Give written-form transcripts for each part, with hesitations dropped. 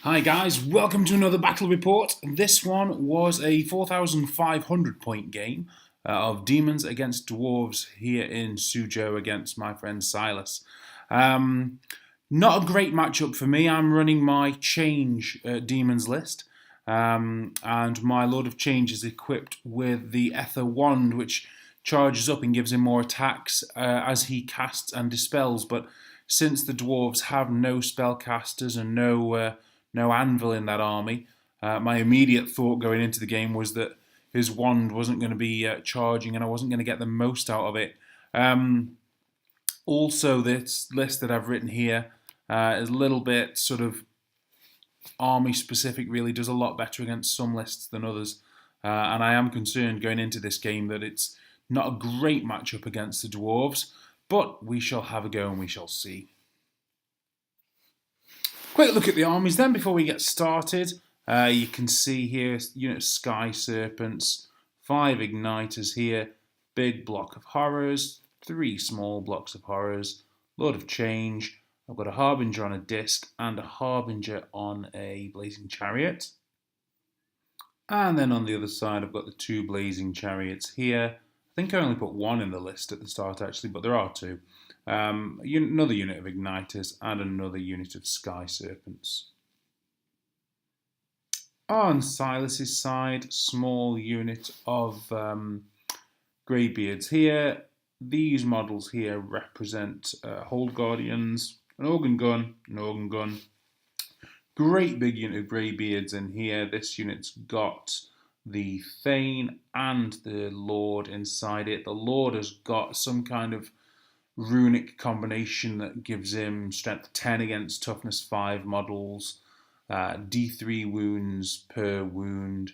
Hi guys, welcome to another battle report. This one was a 4,500 point game of demons against dwarves here in Suzhou against my friend Silas. Not a great matchup for me. I'm running my change demons list, and my Lord of Change is equipped with the Ether Wand, which charges up and gives him more attacks as he casts and dispels. But since the dwarves have no spellcasters and no anvil in that army, my immediate thought going into the game was that his wand wasn't going to be charging and I wasn't going to get the most out of it. Also, this list that I've written here is a little bit sort of army specific, really does a lot better against some lists than others. And I am concerned going into this game that it's not a great matchup against the dwarves, but we shall have a go and we shall see. Quick look at the armies then before we get started. You can see here unit Sky Serpents, 5 Igniters here, big block of horrors, 3 small blocks of horrors, Lord of Change. I've got a Harbinger on a disc and a Harbinger on a Blazing Chariot. And then on the other side I've got the 2 Blazing Chariots here. I think I only put 1 in the list at the start actually, but there are 2. Another unit of Igniters and another unit of Sky Serpents. On Silas's side, small unit of Greybeards here. These models here represent Hold Guardians, an Organ Gun. Great big unit of Greybeards in here. This unit's got the Thane and the Lord inside it. The Lord has got some kind of runic combination that gives him strength 10 against toughness 5 models, D3 wounds per wound,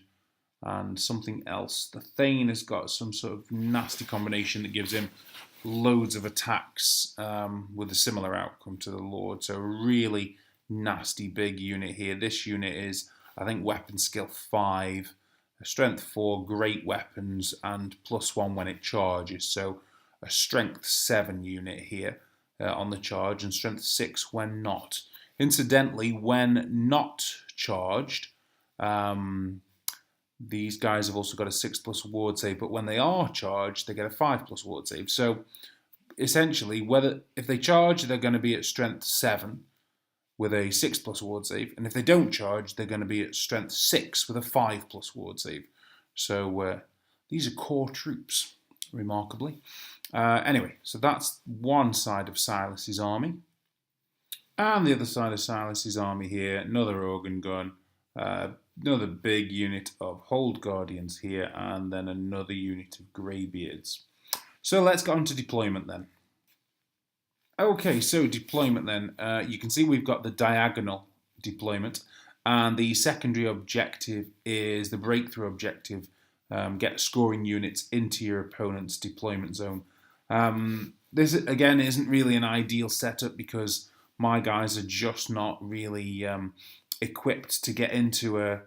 and something else. The Thane has got some sort of nasty combination that gives him loads of attacks with a similar outcome to the Lord. So a really nasty big unit here. This unit is, I think, weapon skill 5, strength 4, great weapons, and +1 when it charges. So a strength 7 unit here on the charge and strength 6 when not. Incidentally, when not charged, these guys have also got a 6+ ward save, but when they are charged, they get a 5+ ward save. So essentially, if they charge, they're going to be at strength 7 with a 6+ ward save, and if they don't charge, they're going to be at strength 6 with a 5+ ward save. So these are core troops, remarkably. Anyway, so that's one side of Silas's army. And the other side of Silas's army here, another Organ Gun, another big unit of Hold Guardians here, and then another unit of Greybeards. So let's get on to deployment then. Okay, so deployment then. You can see we've got the diagonal deployment, and the secondary objective is the breakthrough objective. Get scoring units into your opponent's deployment zone. This, again, isn't really an ideal setup because my guys are just not really equipped to get into a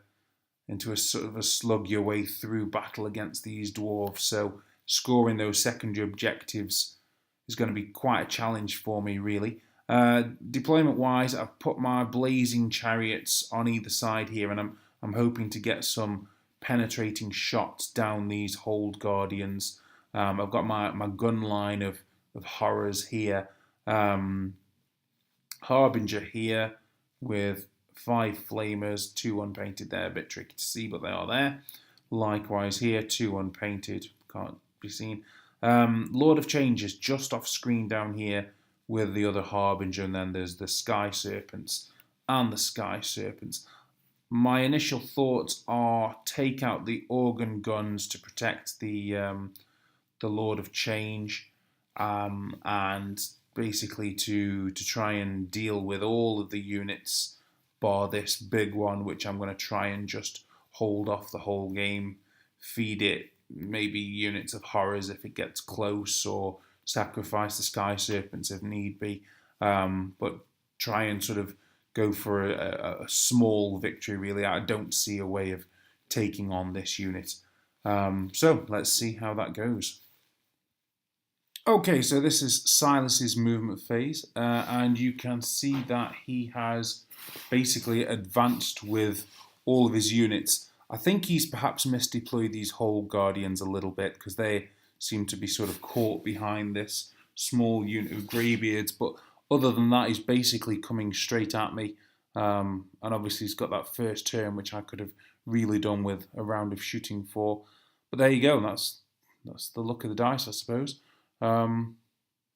sort of a slug your way through battle against these dwarves. So scoring those secondary objectives is going to be quite a challenge for me, really. Deployment-wise, I've put my Blazing Chariots on either side here, and I'm hoping to get some penetrating shots down these Hold Guardians. I've got my gun line of horrors here. Harbinger here with 5 flamers, 2 unpainted there, a bit tricky to see, but they are there. Likewise here, 2 unpainted, can't be seen. Lord of Change is just off screen down here with the other Harbinger, and then there's the Sky Serpents and the Sky Serpents. My initial thoughts are take out the Organ Guns to protect the Lord of Change, and basically to try and deal with all of the units bar this big one, which I'm going to try and just hold off the whole game, feed it maybe units of horrors if it gets close, or sacrifice the Sky Serpents if need be, but try and sort of go for a small victory, really. I don't see a way of taking on this unit. So let's see how that goes. Okay, so this is Silas's movement phase, and you can see that he has basically advanced with all of his units. I think he's perhaps misdeployed these Hold Guardians a little bit because they seem to be sort of caught behind this small unit of Greybeards, but other than that, he's basically coming straight at me. And obviously, he's got that first turn, which I could have really done with a round of shooting for. But there you go, that's the luck of the dice, I suppose. Um,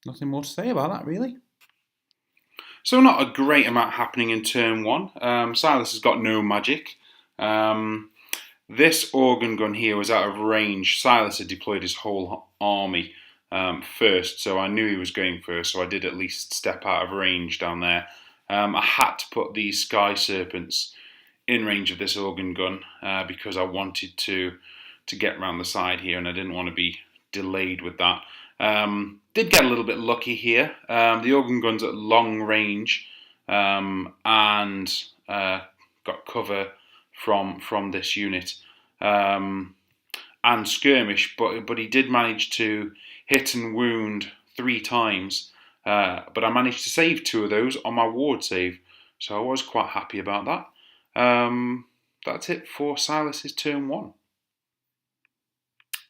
Nothing more to say about that, really. So not a great amount happening in turn one. Silas has got no magic. This organ gun here was out of range. Silas had deployed his whole army first, so I knew he was going first, so I did at least step out of range down there. I had to put these Sky Serpents in range of this organ gun because I wanted to get round the side here, and I didn't want to be delayed with that. Did get a little bit lucky here. The organ gun's at long range and got cover from this unit and skirmish, but he did manage to hit and wound 3 times. But I managed to save 2 of those on my ward save, so I was quite happy about that. That's it for Silas's turn 1.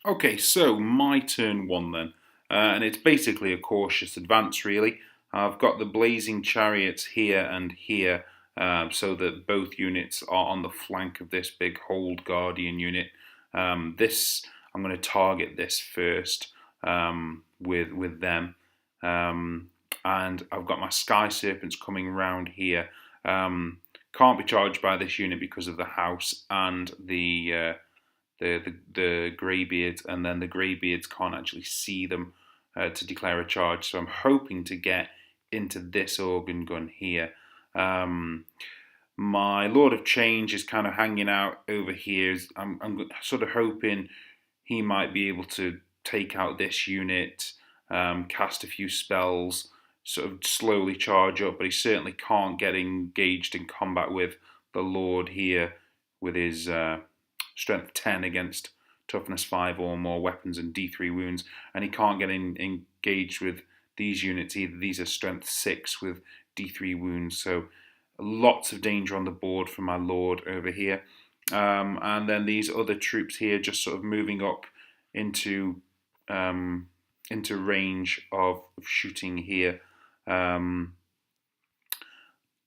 Okay, so my turn 1 then. And it's basically a cautious advance, really. I've got the Blazing Chariots here and here, so that both units are on the flank of this big Hold Guardian unit. I'm going to target this first with them. And I've got my Sky Serpents coming round here. Can't be charged by this unit because of the house and the Greybeards, and then the Greybeards can't actually see them to declare a charge. So I'm hoping to get into this organ gun here. My Lord of Change is kind of hanging out over here. I'm sort of hoping he might be able to take out this unit, cast a few spells, sort of slowly charge up, but he certainly can't get engaged in combat with the Lord here with his strength 10 against toughness 5 or more weapons and D3 wounds, and he can't get engaged with these units either. These are strength 6 with D3 wounds, so lots of danger on the board for my Lord over here. And then these other troops here just sort of moving up into range of shooting here. I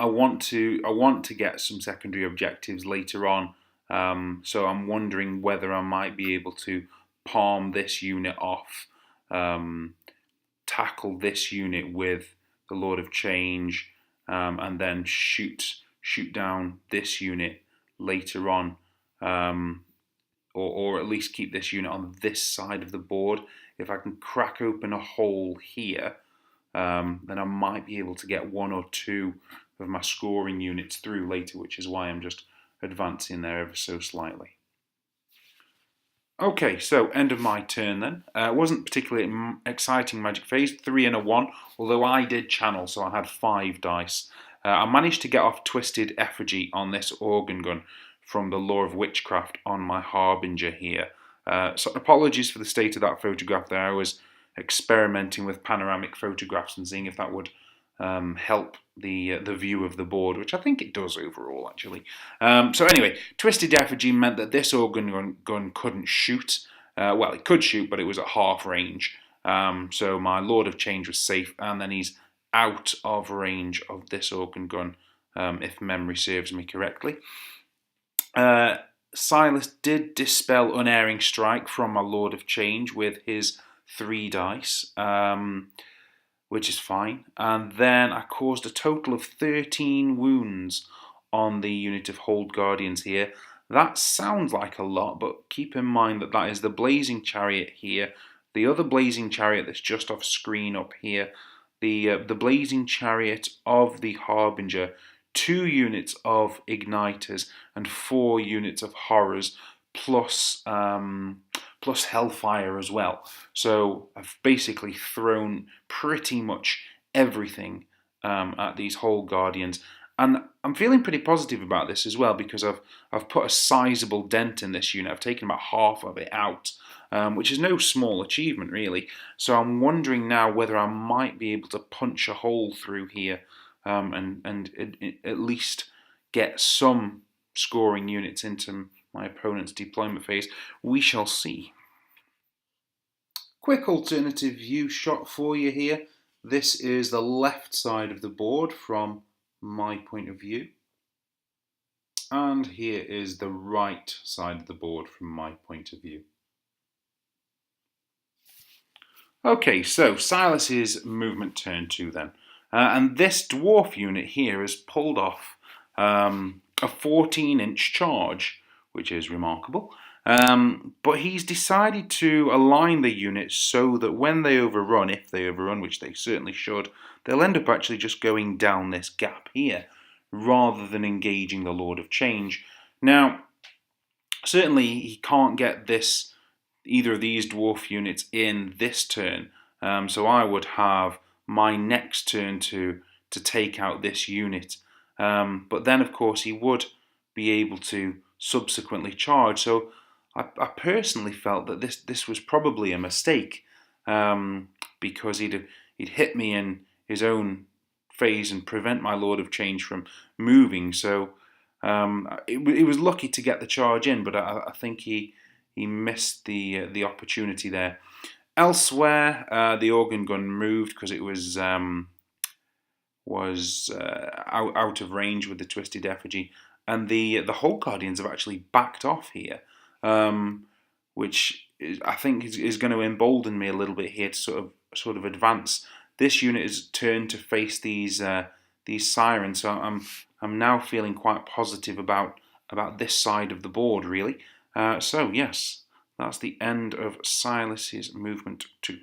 want to get some secondary objectives later on. So I'm wondering whether I might be able to palm this unit off, tackle this unit with the Lord of Change, and then shoot down this unit later on, or at least keep this unit on this side of the board. If I can crack open a hole here, then I might be able to get 1 or 2 of my scoring units through later, which is why I'm just advancing there ever so slightly. Okay, so end of my turn then. It wasn't particularly exciting magic phase, 3 and a 1, although I did channel, so I had 5 dice. I managed to get off Twisted Effigy on this organ gun from the Law of Witchcraft on my Harbinger here. So apologies for the state of that photograph there. I was experimenting with panoramic photographs and seeing if that would help the view of the board, which I think it does overall, actually. So anyway, Twisted Effigy meant that this organ gun couldn't shoot. Well, it could shoot, but it was at half range. So my Lord of Change was safe, and then he's out of range of this organ gun, if memory serves me correctly. Silas did dispel Unerring Strike from my Lord of Change with his 3 dice, which is fine. And then I caused a total of 13 wounds on the unit of Hold Guardians here. That sounds like a lot, but keep in mind that that is the Blazing Chariot here, the other Blazing Chariot that's just off screen up here, the Blazing Chariot of the Harbinger, 2 units of Igniters, and 4 units of Horrors, plus Hellfire as well. So I've basically thrown pretty much everything at these Hold Guardians, and I'm feeling pretty positive about this as well because I've put a sizable dent in this unit. I've taken about half of it out, which is no small achievement really. So I'm wondering now whether I might be able to punch a hole through here and at least get some scoring units into my opponent's deployment phase. We shall see. Quick alternative view shot for you here. This is the left side of the board from my point of view. And here is the right side of the board from my point of view. Okay, so Silas's movement turn 2 then. And this dwarf unit here has pulled off a 14-inch charge, which is remarkable. But he's decided to align the units so that when they overrun, if they overrun, which they certainly should, they'll end up actually just going down this gap here, rather than engaging the Lord of Change. Now, certainly he can't get either of these dwarf units in this turn, so I would have my next turn to take out this unit. But then, of course, he would be able to subsequently charge. So I personally felt that this was probably a mistake, because he'd hit me in his own phase and prevent my Lord of Change from moving. So it was lucky to get the charge in, but I think he missed the opportunity there. Elsewhere, the organ gun moved because it was out of range with the Twisted Effigy, and the Hold Guardians have actually backed off here, which I think is going to embolden me a little bit here to sort of advance. This unit is turned to face these sirens, so I'm now feeling quite positive about this side of the board, really. So yes, that's the end of Silas's movement 2.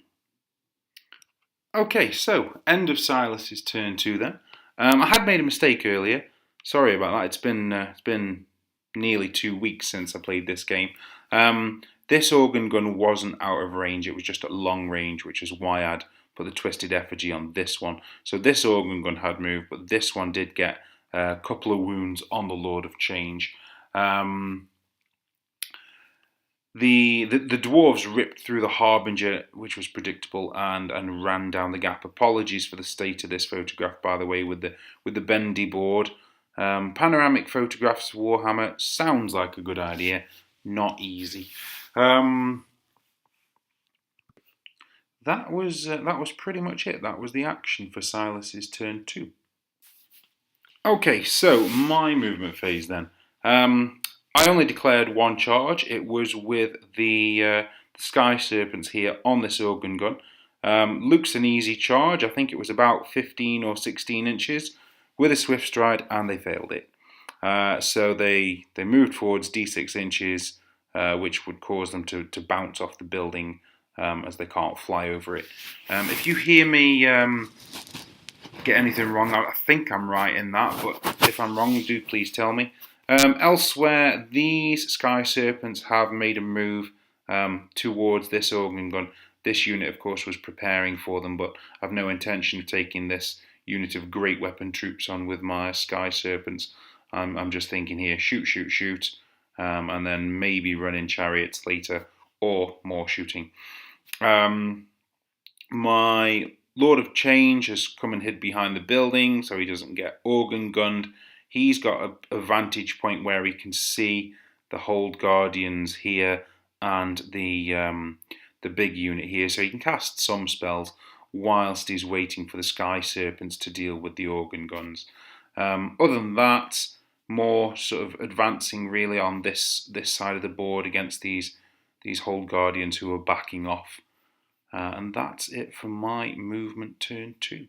Okay, so end of Silas's turn 2 then. I had made a mistake earlier. Sorry about that. It's been nearly 2 weeks since I played this game. This organ gun wasn't out of range. It was just at long range, which is why I'd put the Twisted Effigy on this one. So this organ gun had moved, but this one did get a couple of wounds on the Lord of Change. The dwarves ripped through the Harbinger, which was predictable, and ran down the gap. Apologies for the state of this photograph, by the way, with the bendy board. Panoramic photographs of Warhammer sounds like a good idea. Not easy. That was pretty much it. That was the action for Silas's turn 2. Okay, so my movement phase then. I only declared one charge. It was with the Sky Serpents here on this organ gun. Looks an easy charge. I think it was about 15 or 16 inches with a swift stride, and they failed it. So they moved forwards D6 inches, which would cause them to bounce off the building, as they can't fly over it. If you hear me get anything wrong, I think I'm right in that, but if I'm wrong, do please tell me. Elsewhere, these Sky Serpents have made a move towards this organ gun. This unit, of course, was preparing for them, but I've no intention of taking this unit of great weapon troops on with my Sky Serpents. I'm just thinking here, shoot, shoot, shoot, and then maybe run in chariots later, or more shooting. My Lord of Change has come and hid behind the building, so he doesn't get organ gunned. He's got a vantage point where he can see the Hold Guardians here and the big unit here, so he can cast some spells whilst he's waiting for the Sky Serpents to deal with the organ guns. Other than that, more sort of advancing really on this side of the board against these Hold Guardians who are backing off. And that's it for my movement turn 2.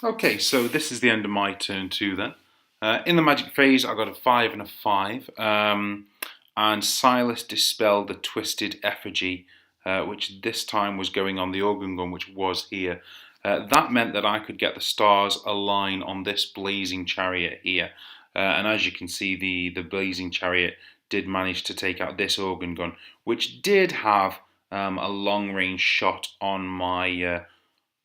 Okay, so this is the end of my turn 2 then. In the magic phase, I got a 5 and a 5, and Silas dispelled the Twisted Effigy, which this time was going on the organ gun, which was here. That meant that I could get the stars align on this blazing chariot here, and as you can see, the blazing chariot did manage to take out this organ gun, which did have a long-range shot on my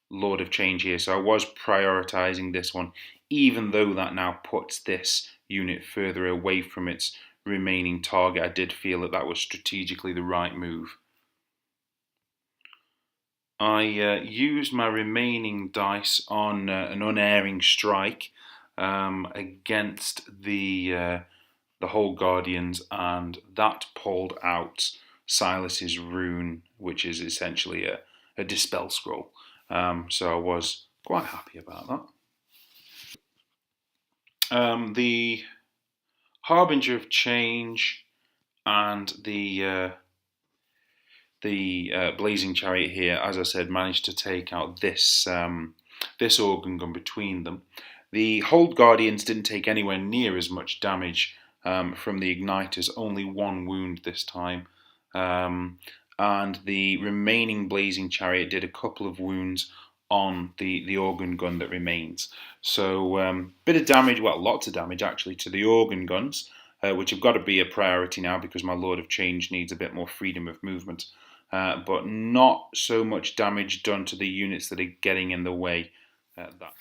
Lord of Change here, so I was prioritising this one, even though that now puts this unit further away from its remaining target. I did feel that was strategically the right move. I used my remaining dice on an unerring strike against the Hold Guardians, and that pulled out Silas's rune, which is essentially a dispel scroll. So I was quite happy about that. The Harbinger of Change and the Blazing Chariot here, as I said, managed to take out this this organ gun between them. The Hold Guardians didn't take anywhere near as much damage from the igniters, only one wound this time. And the remaining Blazing Chariot did a couple of wounds on the organ gun that remains. So bit of damage, well, lots of damage actually to the organ guns, which have got to be a priority now because my Lord of Change needs a bit more freedom of movement. But not so much damage done to the units that are getting in the way.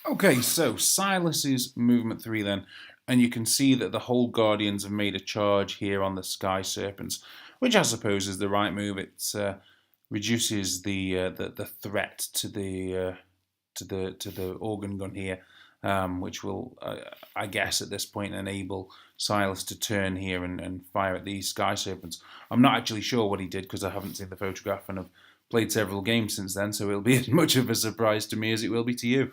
Okay, so Silas's movement 3 then, and you can see that the Hold Guardians have made a charge here on the Sky Serpents, which I suppose is the right move. It reduces the threat to the organ gun here, which will, I guess, at this point enable Silas to turn here and fire at these Sky Serpents. I'm not actually sure what he did because I haven't seen the photograph and have played several games since then, so it'll be as much of a surprise to me as it will be to you.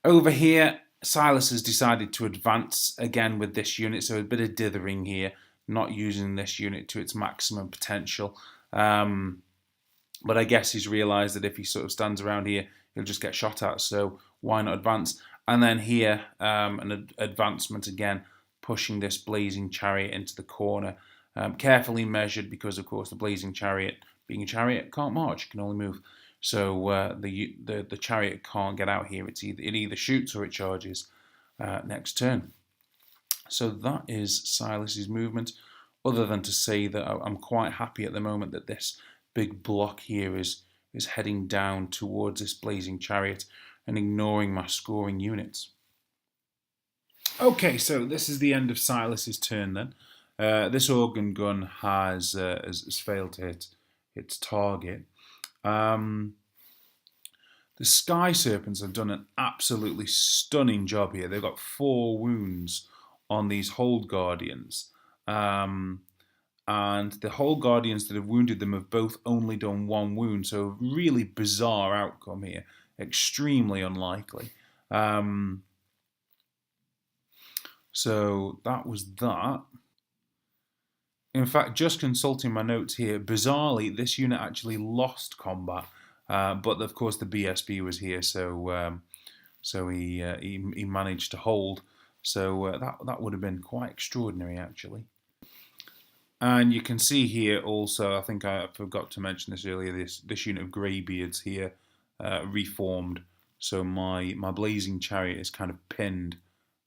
Over here, Silas has decided to advance again with this unit, so a bit of dithering here, not using this unit to its maximum potential. But I guess he's realised that if he sort of stands around here, he'll just get shot at, so why not advance? And then here, an advancement again, pushing this Blazing Chariot into the corner. Carefully measured because, of course, the Blazing Chariot, being a chariot, can't march, it can only move. So the chariot can't get out here. It either shoots or it charges next turn. So that is Silas's movement, other than to say that I'm quite happy at the moment that this big block here is heading down towards this Blazing Chariot and ignoring my scoring units. Okay, so this is the end of Silas's turn then. This organ gun has failed to hit its target. The Sky Serpents have done an absolutely stunning job here. They've got 4 wounds on these Hold Guardians. And the Hold Guardians that have wounded them have both only done 1 wound. So a really bizarre outcome here. Extremely unlikely. So that was that. In fact, just consulting my notes here, bizarrely, this unit actually lost combat, but of course the BSB was here, so he managed to hold. So that would have been quite extraordinary, actually. And you can see here also, I think I forgot to mention this earlier, this unit of Greybeards here reformed. So my Blazing Chariot is kind of pinned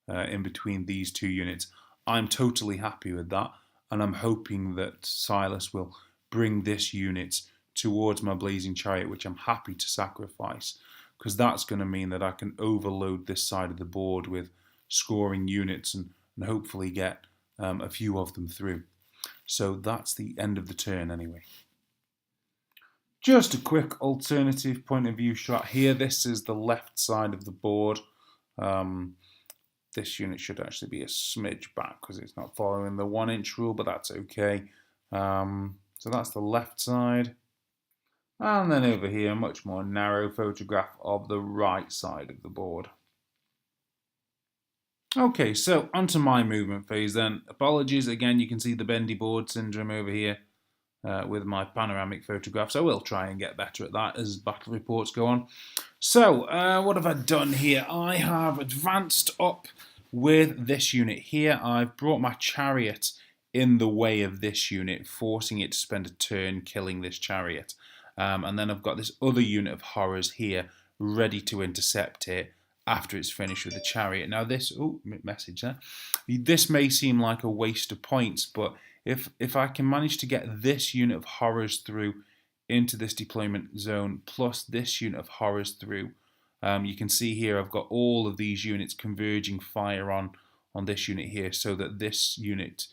in between these 2 units. I'm totally happy with that. And I'm hoping that Silas will bring this unit towards my Blazing Chariot, which I'm happy to sacrifice, because that's going to mean that I can overload this side of the board with scoring units and hopefully get a few of them through. So that's the end of the turn anyway. Just a quick alternative point of view shot here. This is the left side of the board. This unit should actually be a smidge back because it's not following the 1-inch rule, but that's okay. So that's the left side. And then over here, a much more narrow photograph of the right side of the board. Okay, so onto my movement phase then. Apologies, again, you can see the bendy board syndrome over here with my panoramic photographs. I will try and get better at that as battle reports go on. So, what have I done here? I have advanced up with this unit here. I've brought my chariot in the way of this unit, forcing it to spend a turn killing this chariot. And then I've got this other unit of horrors here, ready to intercept it after it's finished with the chariot. Now this, message there. This may seem like a waste of points, but if I can manage to get this unit of horrors through into this deployment zone, plus this unit of horrors through, you can see here I've got all of these units converging fire on this unit here, so that this unit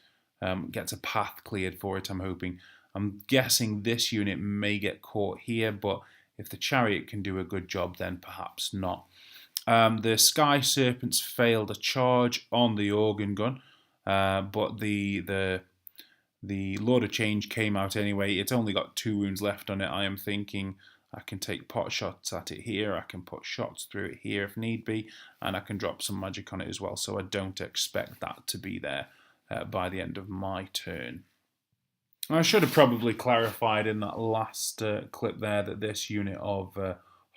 gets a path cleared for it, I'm hoping. I'm guessing this unit may get caught here, but If the chariot can do a good job, then perhaps not. The Sky Serpents failed a charge on the organ gun, but the Lord of Change came out anyway. It's only got 2 wounds left on it. I am thinking I can take pot shots at it here. I can put shots through it here if need be, and I can drop some magic on it as well. So I don't expect that to be there by the end of my turn. I should have probably clarified in that last clip there that this unit of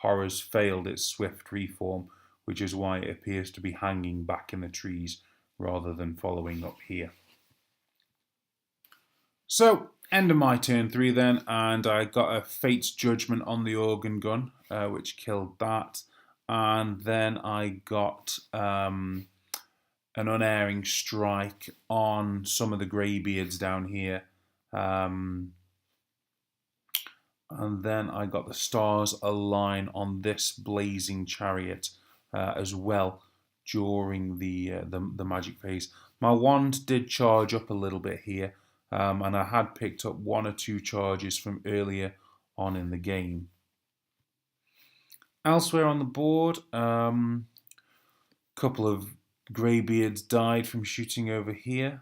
horrors failed its swift reform, which is why it appears to be hanging back in the trees rather than following up here. So, end of my turn 3 then, and I got a Fate's Judgment on the organ gun, which killed that, and then I got an Unerring Strike on some of the Greybeards down here. And then I got the Stars Align on this Blazing Chariot as well during the magic phase. My wand did charge up a little bit here, and I had picked up 1 or 2 charges from earlier on in the game. Elsewhere on the board, couple of Greybeards died from shooting over here.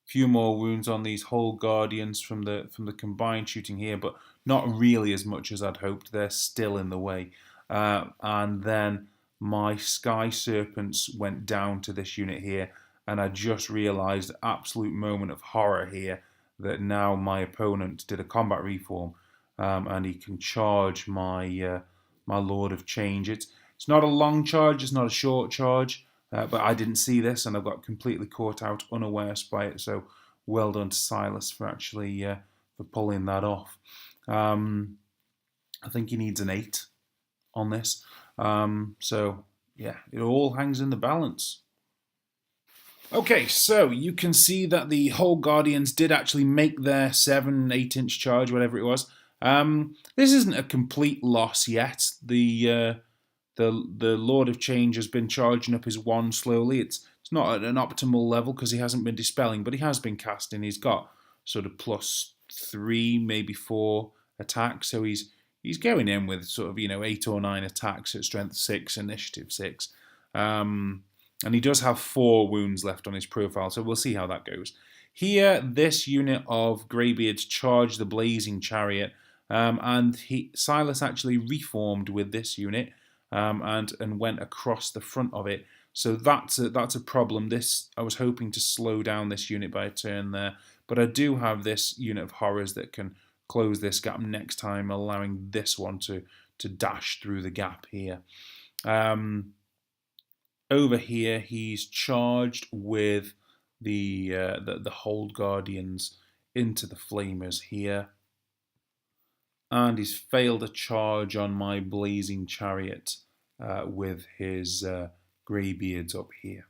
Few more wounds on these Whole Guardians from the combined shooting here, but not really as much as I'd hoped. They're still in the way. And then my Sky Serpents went down to this unit here, and I just realised, absolute moment of horror here, that now my opponent did a combat reform, and he can charge my my Lord of Change. It's not a long charge, it's not a short charge. But I didn't see this, and I got completely caught out unawares by it. So well done to Silas for actually for pulling that off. I think he needs an 8 on this. So yeah, it all hangs in the balance. Okay, so you can see that the Whole Guardians did actually make their 7-8 inch charge, whatever it was. This isn't a complete loss yet. The Lord of Change has been charging up his wand slowly. It's not at an optimal level because he hasn't been dispelling, but he has been casting. He's got sort of +3, maybe 4 attacks, so he's going in with sort of 8 or 9 attacks at strength 6, initiative 6, and he does have 4 wounds left on his profile, so we'll see how that goes. Here, this unit of Greybeards charged the Blazing Chariot, and Silas actually reformed with this unit. And went across the front of it. So that's a problem. I was hoping to slow down this unit by a turn there, but I do have this unit of horrors that can close this gap next time, allowing this one to dash through the gap here. Over here, he's charged with the Hold Guardians into the Flamers here. And he's failed a charge on my Blazing Chariot with his Greybeards up here.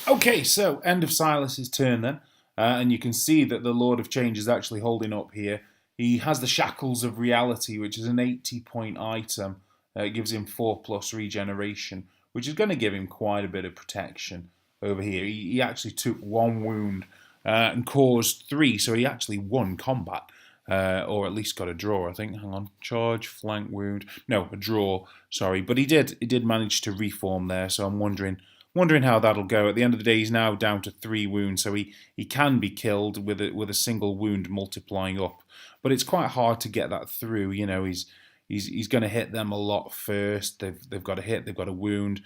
Okay, so end of Silas's turn then. And you can see that the Lord of Change is actually holding up here. He has the Shackles of Reality, which is an 80-point item. It gives him 4+ regeneration, which is going to give him quite a bit of protection over here. He actually took 1 wound and caused 3, so he actually won combat. Or at least got a draw, I think. Hang on, charge, flank wound. No, a draw. Sorry, but he did manage to reform there. So I'm wondering how that'll go. At the end of the day, he's now down to 3 wounds, so he can be killed with a single wound multiplying up. But it's quite hard to get that through. He's going to hit them a lot first. They've got a hit. They've got a wound.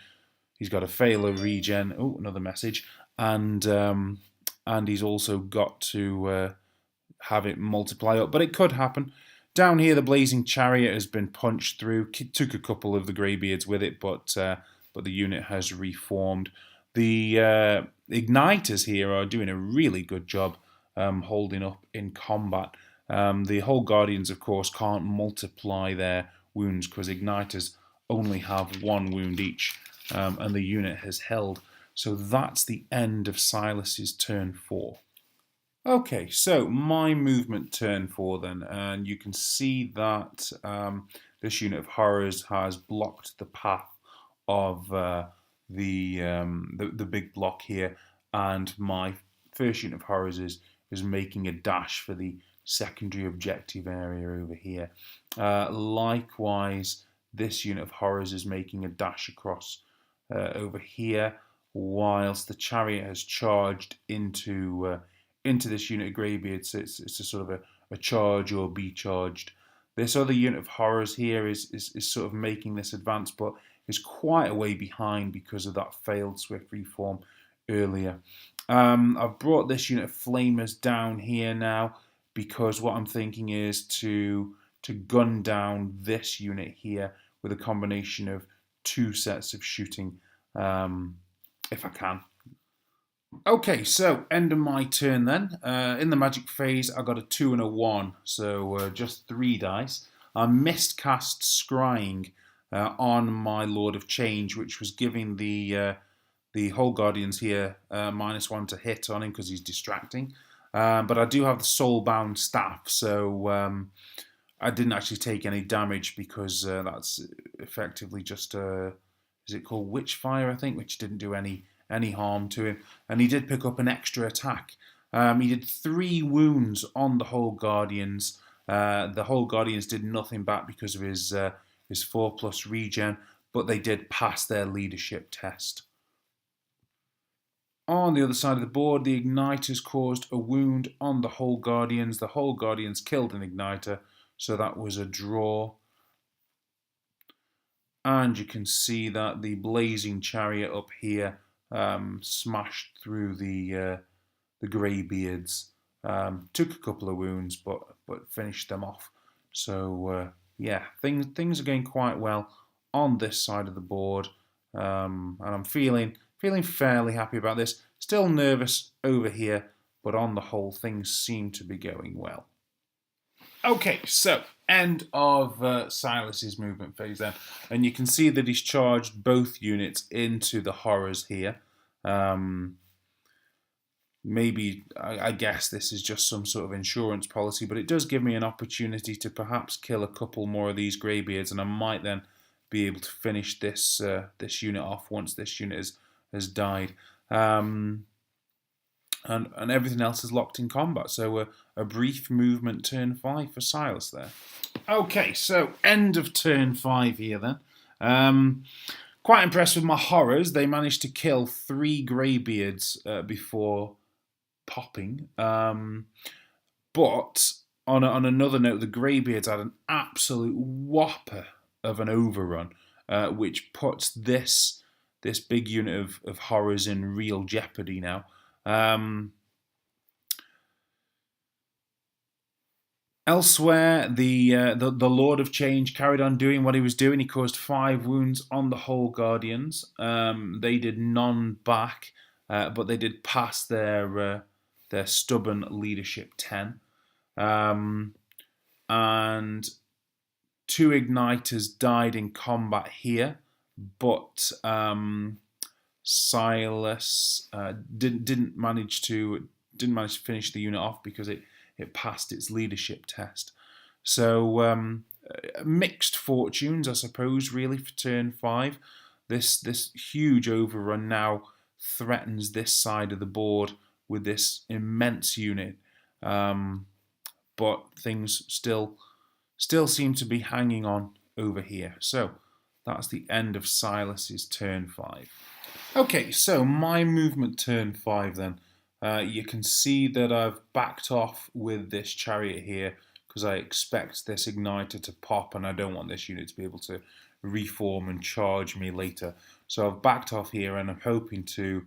He's got a fail a regen. Oh, another message. And he's also got to have it multiply up, but it could happen. Down here, the Blazing Chariot has been punched through. Took a couple of the Greybeards with it, but the unit has reformed. The Igniters here are doing a really good job holding up in combat. The Whole Guardians, of course, can't multiply their wounds because Igniters only have 1 wound each, and the unit has held. So that's the end of Silas's turn 4. Okay, so my movement turn 4 then, and you can see that this unit of horrors has blocked the path of the big block here, and my first unit of horrors is making a dash for the secondary objective area over here. Likewise, this unit of horrors is making a dash across over here, whilst the chariot has charged into this unit of greybeards. So it's a sort of a charge or be charged. This other unit of horrors here is sort of making this advance, but is quite a way behind because of that failed swift reform earlier. I've brought this unit of flamers down here now because what I'm thinking is to gun down this unit here with a combination of 2 sets of shooting, if I can. Okay, so end of my turn then. In the magic phase, I got a 2 and a 1, so just 3 dice. I missed cast Scrying on my Lord of Change, which was giving the Whole Guardians here -1 to hit on him because he's distracting. But I do have the Soulbound Staff, so I didn't actually take any damage because that's effectively just is it called Witchfire, I think, which didn't do any harm to him. And he did pick up an extra attack. He did 3 wounds on the Whole Guardians. The Whole Guardians did nothing back because of his 4+ regen, but they did pass their leadership test. On the other side of the board, the Igniters caused a wound on the Whole Guardians. The Whole Guardians killed an Igniter, so that was a draw. And you can see that the Blazing Chariot up here smashed through the Greybeards. Took a couple of wounds, but finished them off. So yeah, things are going quite well on this side of the board, and I'm feeling fairly happy about this. Still nervous over here, but on the whole, things seem to be going well. Okay, so end of Silas's movement phase then, and you can see that he's charged both units into the horrors here. Maybe, I guess this is just some sort of insurance policy, but it does give me an opportunity to perhaps kill a couple more of these Greybeards, and I might then be able to finish this this unit off once this unit has died. And everything else is locked in combat. So a brief movement turn 5 for Silas there. Okay, so end of turn 5 here then. Quite impressed with my horrors. They managed to kill 3 Greybeards before popping. But on another note, the Greybeards had an absolute whopper of an overrun, which puts this big unit of horrors in real jeopardy now. Elsewhere, the Lord of Change carried on doing what he was doing. He caused 5 wounds on the Whole Guardians. They did none back, but they did pass their stubborn leadership 10. And 2 Igniters died in combat here, but Silas didn't manage to finish the unit off because it passed its leadership test. So mixed fortunes, I suppose, really for turn 5. This huge overrun now threatens this side of the board with this immense unit, but things still seem to be hanging on over here. So that's the end of Silas's turn 5. Okay, so my movement turn 5 then. You can see that I've backed off with this chariot here because I expect this igniter to pop and I don't want this unit to be able to reform and charge me later. So I've backed off here and I'm hoping to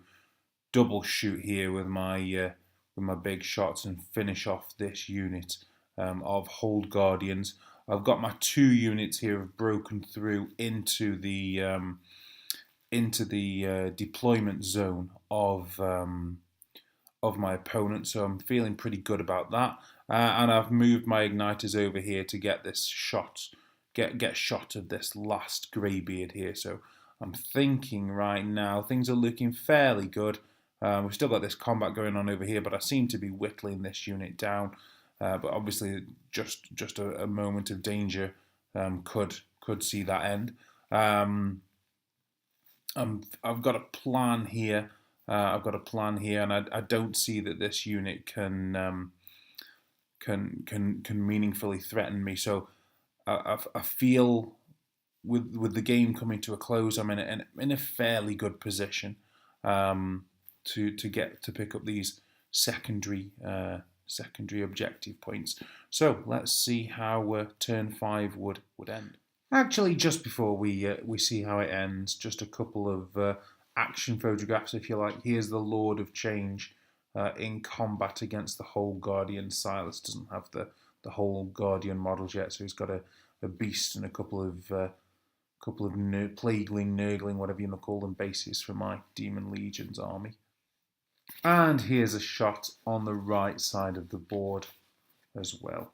double shoot here with my big shots and finish off this unit of Hold Guardians. I've got my 2 units here have broken through into the deployment zone of my opponent, so I'm feeling pretty good about that. And I've moved my igniters over here to get this shot, get shot of this last Greybeard here. So I'm thinking right now things are looking fairly good. We've still got this combat going on over here, but I seem to be whittling this unit down. But obviously, just a moment of danger could see that end. I've got a plan here. And I don't see that this unit can can meaningfully threaten me. So I feel with the game coming to a close, I'm in a fairly good position to pick up these secondary objective points. So let's see how turn 5 would end. Actually, just before we see how it ends, just a couple of action photographs, if you like. Here's the Lord of Change in combat against the Whole Guardian. Silas doesn't have the Whole Guardian models yet, so he's got a beast and a couple of plagueling, nurgling, whatever you want to call them, bases for my Demon Legion's army. And here's a shot on the right side of the board as well.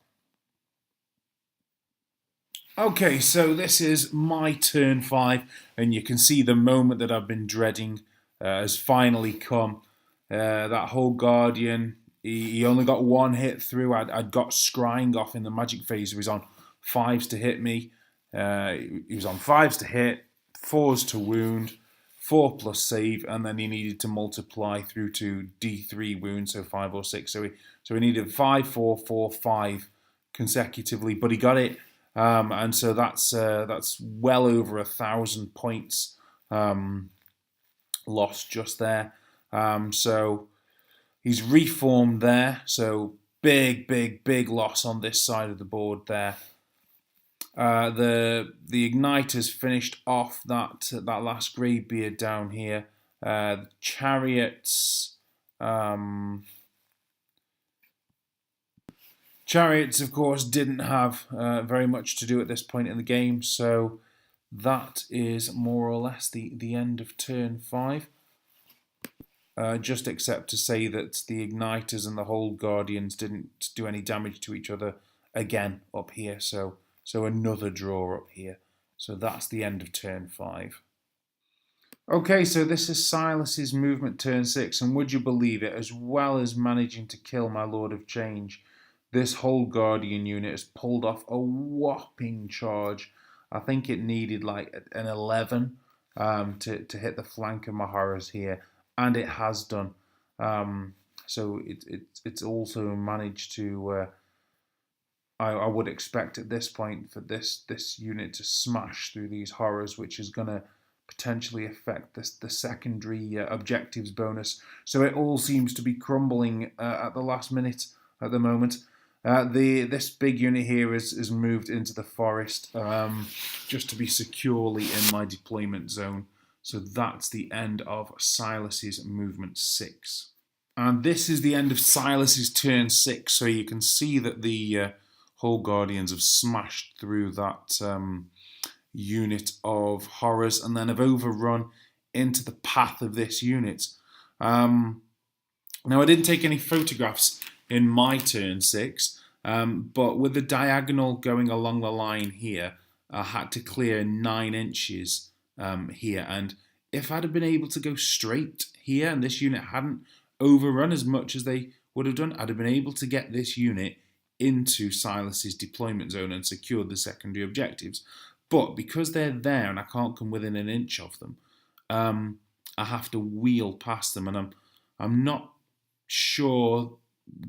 Okay, so this is my turn 5, and you can see the moment that I've been dreading has finally come. That Whole Guardian, he only got one hit through. I'd got scrying off in the magic phase. He was on 5s to hit me. He was on 5s to hit, 4s to wound, 4 plus save, and then he needed to multiply through to D3 wounds, so 5 or 6. So he needed 5, 4, 4, 5 consecutively, but he got it. And so that's well over 1,000 points lost just there. So he's reformed there. So big loss on this side of the board there. The Igniters finished off that last Greybeard down here. The Chariots. Chariots, of course, didn't have very much to do at this point in the game, so that is more or less the end of turn 5. Just except to say that the Igniters and the Whole Guardians didn't do any damage to each other again up here, so another draw up here. So that's the end of turn 5. Okay, so this is Silas's movement turn 6, and would you believe it, as well as managing to kill my Lord of Change, this Whole Guardian unit has pulled off a whopping charge. I think it needed like an 11 to hit the flank of my horrors here, and it has done. So it's also managed to. I would expect at this point for this unit to smash through these horrors, which is going to potentially affect the secondary objectives bonus. So it all seems to be crumbling at the last minute at the moment. This big unit here is moved into the forest just to be securely in my deployment zone. So that's the end of Silas's movement 6. And this is the end of Silas's turn 6. So you can see that the Whole Guardians have smashed through that unit of horrors and then have overrun into the path of this unit. Now I didn't take any photographs in my turn 6, but with the diagonal going along the line here, I had to clear 9 inches here, and if I'd have been able to go straight here and this unit hadn't overrun as much as they would have done, I'd have been able to get this unit into Silas's deployment zone and secured the secondary objectives. But because they're there and I can't come within an inch of them, I have to wheel past them, and I'm not sure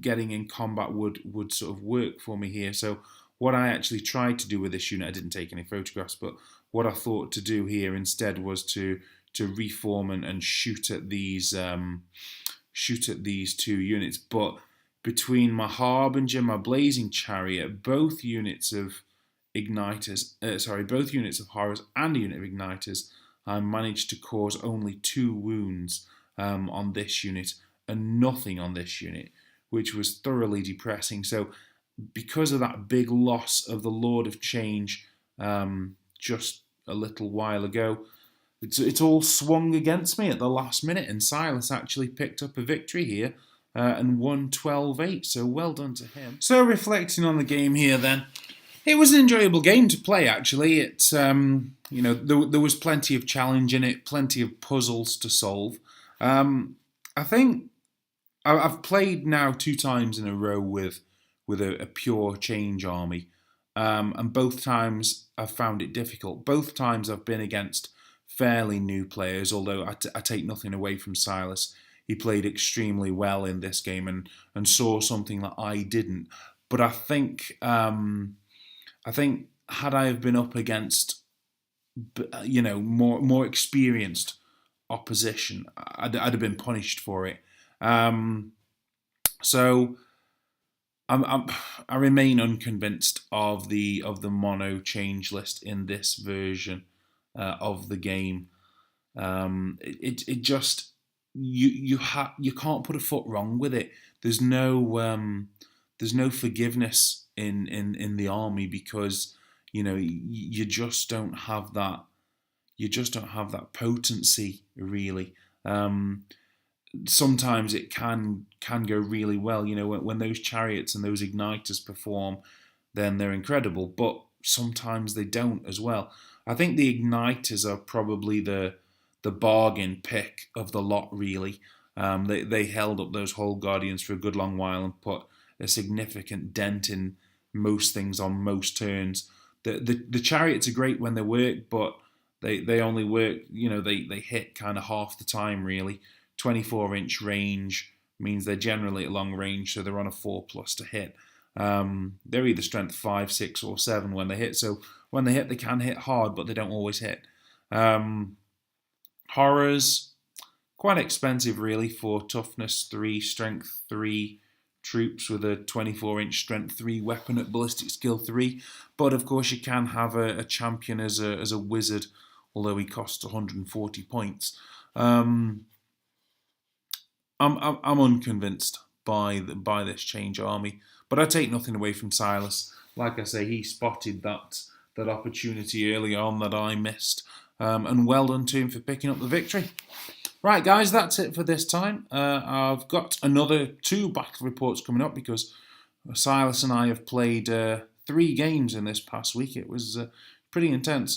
getting in combat would sort of work for me here. So what I actually tried to do with this unit, I didn't take any photographs, but what I thought to do here instead was to reform and shoot at these 2 units. But between my Harbinger, my Blazing Chariot, both units of Igniters, both units of Horrors and a unit of Igniters, I managed to cause only 2 wounds on this unit and nothing on this unit, which was thoroughly depressing. So because of that big loss of the Lord of Change just a little while ago, it's all swung against me at the last minute, and Silas actually picked up a victory here and won 12-8, so well done to him. So reflecting on the game here then, it was an enjoyable game to play actually. It's there was plenty of challenge in it, plenty of puzzles to solve. I think I've played now 2 times in a row with a pure change army, and both times I've found it difficult. Both times I've been against fairly new players, although I take nothing away from Silas. He played extremely well in this game and saw something that I didn't. But I think had I have been up against more experienced opposition, I'd have been punished for it. So I remain unconvinced of the mono change list in this version of the game. It just you can't put a foot wrong with it. There's no forgiveness in the army, because you just don't have that. You just don't have that potency, really. Sometimes it can go really well. When those chariots and those igniters perform, then they're incredible. But sometimes they don't as well. I think the igniters are probably the bargain pick of the lot, really. They held up those Whole Guardians for a good long while and put a significant dent in most things on most turns. The chariots are great when they work, but they only work, they hit kind of half the time, really. 24-inch range means they're generally at long range, so they're on a 4+ to hit. They're either strength 5, 6, or 7 when they hit. So when they hit, they can hit hard, but they don't always hit. Horrors, quite expensive, really, for toughness 3, strength 3 troops with a 24-inch strength 3 weapon at ballistic skill 3. But of course, you can have a champion as a wizard, although he costs 140 points. I'm unconvinced by this change army, but I take nothing away from Silas. Like I say, he spotted that opportunity early on that I missed, and well done to him for picking up the victory. Right, guys, that's it for this time. I've got another 2 battle reports coming up, because Silas and I have played 3 games in this past week. It was pretty intense.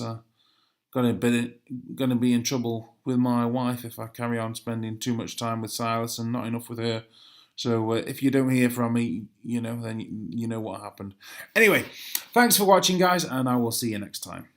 Going to be in trouble with my wife if I carry on spending too much time with Silas and not enough with her. So if you don't hear from me, then you know what happened. Anyway, thanks for watching, guys, and I will see you next time.